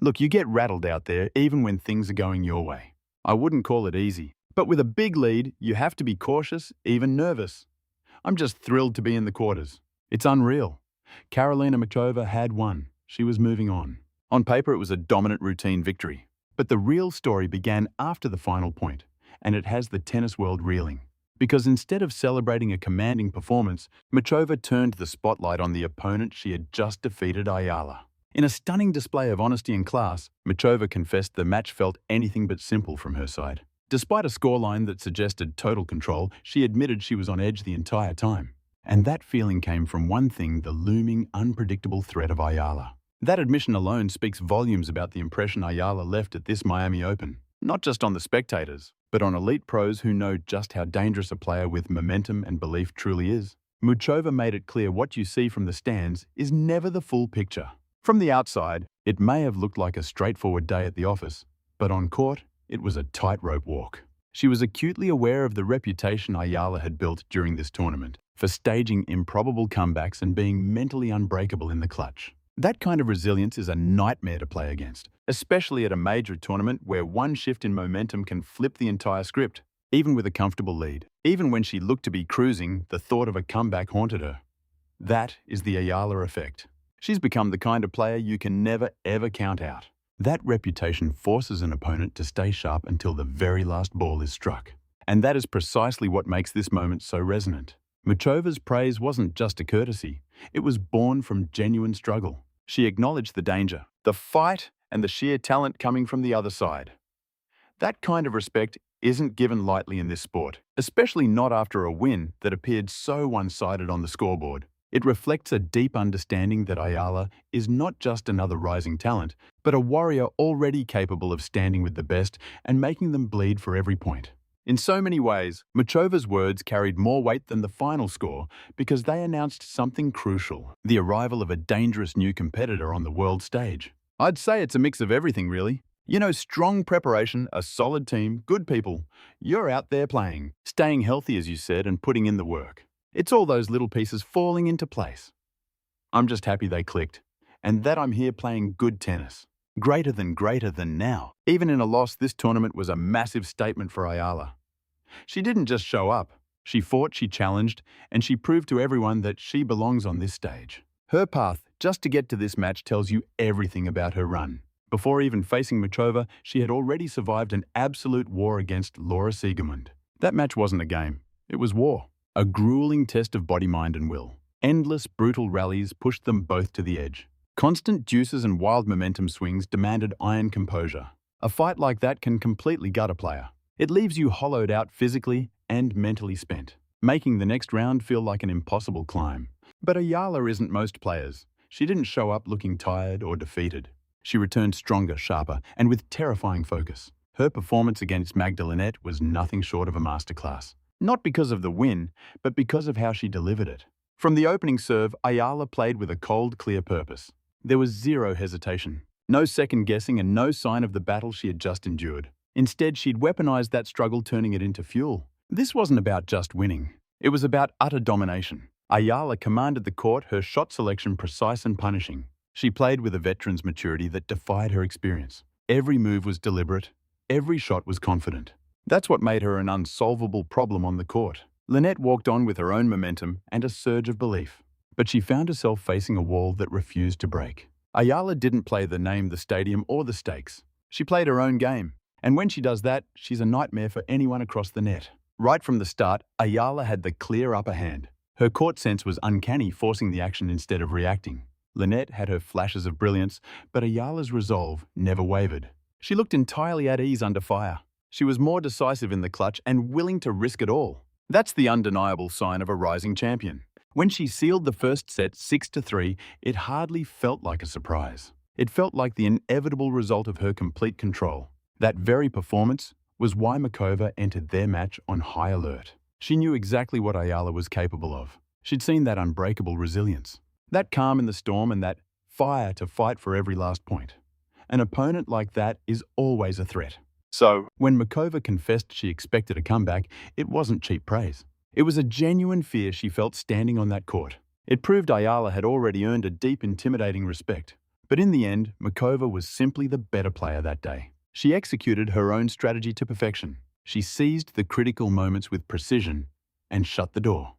Look, you get rattled out there even when things are going your way. I wouldn't call it easy. But with a big lead, you have to be cautious, even nervous. I'm just thrilled to be in the quarters. It's unreal. Karolina Muchova had won. She was moving on. On paper, it was a dominant routine victory. But the real story began after the final point, and it has the tennis world reeling. Because instead of celebrating a commanding performance, Muchova turned the spotlight on the opponent she had just defeated, Ayala. In a stunning display of honesty and class, Muchova confessed the match felt anything but simple from her side. Despite a scoreline that suggested total control, she admitted she was on edge the entire time. And that feeling came from one thing: the looming, unpredictable threat of Ayala. That admission alone speaks volumes about the impression Ayala left at this Miami Open. Not just on the spectators, but on elite pros who know just how dangerous a player with momentum and belief truly is. Muchova made it clear what you see from the stands is never the full picture. From the outside, it may have looked like a straightforward day at the office, but on court, it was a tightrope walk. She was acutely aware of the reputation Ayala had built during this tournament for staging improbable comebacks and being mentally unbreakable in the clutch. That kind of resilience is a nightmare to play against, especially at a major tournament where one shift in momentum can flip the entire script, even with a comfortable lead. Even when she looked to be cruising, the thought of a comeback haunted her. That is the Ayala effect. She's become the kind of player you can never, ever count out. That reputation forces an opponent to stay sharp until the very last ball is struck. And that is precisely what makes this moment so resonant. Muchova's praise wasn't just a courtesy. It was born from genuine struggle. She acknowledged the danger, the fight, and the sheer talent coming from the other side. That kind of respect isn't given lightly in this sport, especially not after a win that appeared so one-sided on the scoreboard. It reflects a deep understanding that Ayala is not just another rising talent, but a warrior already capable of standing with the best and making them bleed for every point. In so many ways, Muchova's words carried more weight than the final score because they announced something crucial: the arrival of a dangerous new competitor on the world stage. I'd say it's a mix of everything, really. Strong preparation, a solid team, good people. You're out there playing, staying healthy, as you said, and putting in the work. It's all those little pieces falling into place. I'm just happy they clicked, and that I'm here playing good tennis. Greater than now. Even in a loss, this tournament was a massive statement for Ayala. She didn't just show up. She fought, she challenged, and she proved to everyone that she belongs on this stage. Her path, just to get to this match, tells you everything about her run. Before even facing Muchova, she had already survived an absolute war against Laura Siegemund. That match wasn't a game. It was war. A grueling test of body, mind, and will. Endless, brutal rallies pushed them both to the edge. Constant deuces and wild momentum swings demanded iron composure. A fight like that can completely gut a player. It leaves you hollowed out physically and mentally spent, making the next round feel like an impossible climb. But Ayala isn't most players. She didn't show up looking tired or defeated. She returned stronger, sharper, and with terrifying focus. Her performance against Magda Linette was nothing short of a masterclass. Not because of the win, but because of how she delivered it. From the opening serve, Ayala played with a cold, clear purpose. There was zero hesitation, no second guessing, and no sign of the battle she had just endured. Instead, she'd weaponized that struggle, turning it into fuel. This wasn't about just winning. It was about utter domination. Ayala commanded the court, her shot selection precise and punishing. She played with a veteran's maturity that defied her experience. Every move was deliberate. Every shot was confident. That's what made her an unsolvable problem on the court. Linette walked on with her own momentum and a surge of belief. But she found herself facing a wall that refused to break. Ayala didn't play the name, the stadium, or the stakes. She played her own game. And when she does that, she's a nightmare for anyone across the net. Right from the start, Ayala had the clear upper hand. Her court sense was uncanny, forcing the action instead of reacting. Linette had her flashes of brilliance, but Ayala's resolve never wavered. She looked entirely at ease under fire. She was more decisive in the clutch and willing to risk it all. That's the undeniable sign of a rising champion. When she sealed the first set 6-3, it hardly felt like a surprise. It felt like the inevitable result of her complete control. That very performance was why Muchova entered their match on high alert. She knew exactly what Ayala was capable of. She'd seen that unbreakable resilience, that calm in the storm, and that fire to fight for every last point. An opponent like that is always a threat. So, when Muchova confessed she expected a comeback, it wasn't cheap praise. It was a genuine fear she felt standing on that court. It proved Ayala had already earned a deep, intimidating respect. But in the end, Muchova was simply the better player that day. She executed her own strategy to perfection. She seized the critical moments with precision and shut the door.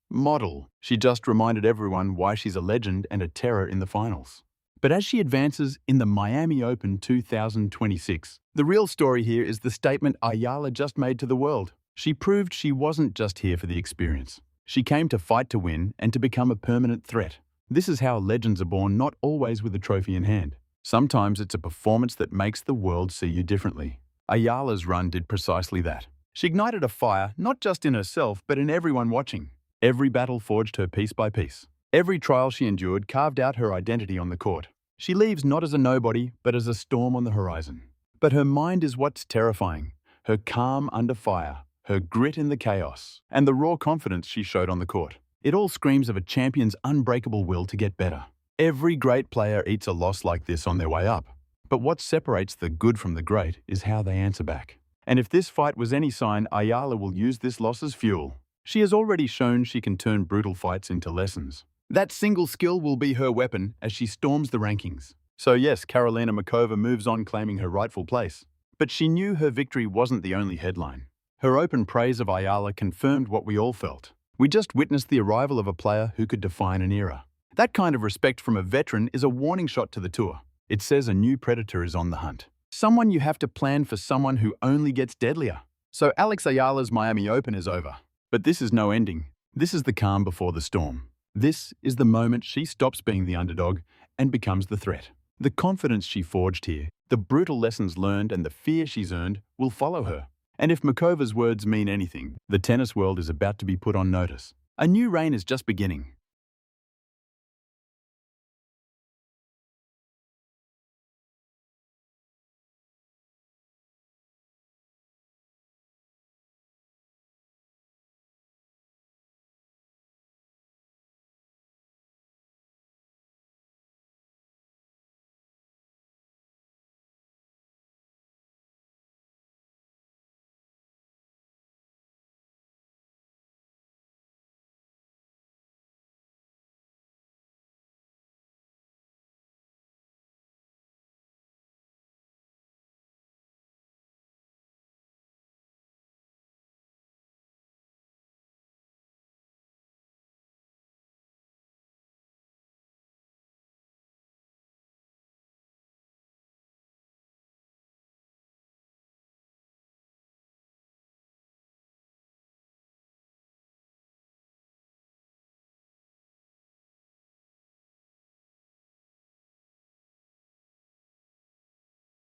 Model. She just reminded everyone why she's a legend and a terror in the finals. But as she advances in the Miami Open 2026, the real story here is the statement Ayala just made to the world. She proved she wasn't just here for the experience. She came to fight to win and to become a permanent threat. This is how legends are born, not always with a trophy in hand. Sometimes it's a performance that makes the world see you differently. Ayala's run did precisely that. She ignited a fire, not just in herself, but in everyone watching. Every battle forged her piece by piece. Every trial she endured carved out her identity on the court. She leaves not as a nobody, but as a storm on the horizon. But her mind is what's terrifying. Her calm under fire, her grit in the chaos, and the raw confidence she showed on the court. It all screams of a champion's unbreakable will to get better. Every great player eats a loss like this on their way up. But what separates the good from the great is how they answer back. And if this fight was any sign, Ayala will use this loss as fuel. She has already shown she can turn brutal fights into lessons. That single skill will be her weapon as she storms the rankings. So yes, Karolina Muchova moves on claiming her rightful place. But she knew her victory wasn't the only headline. Her open praise of Ayala confirmed what we all felt. We just witnessed the arrival of a player who could define an era. That kind of respect from a veteran is a warning shot to the tour. It says a new predator is on the hunt. Someone you have to plan for, someone who only gets deadlier. So Alex Ayala's Miami Open is over. But this is no ending. This is the calm before the storm. This is the moment she stops being the underdog and becomes the threat. The confidence she forged here, the brutal lessons learned, and the fear she's earned will follow her. And if Muchova's words mean anything, the tennis world is about to be put on notice. A new reign is just beginning.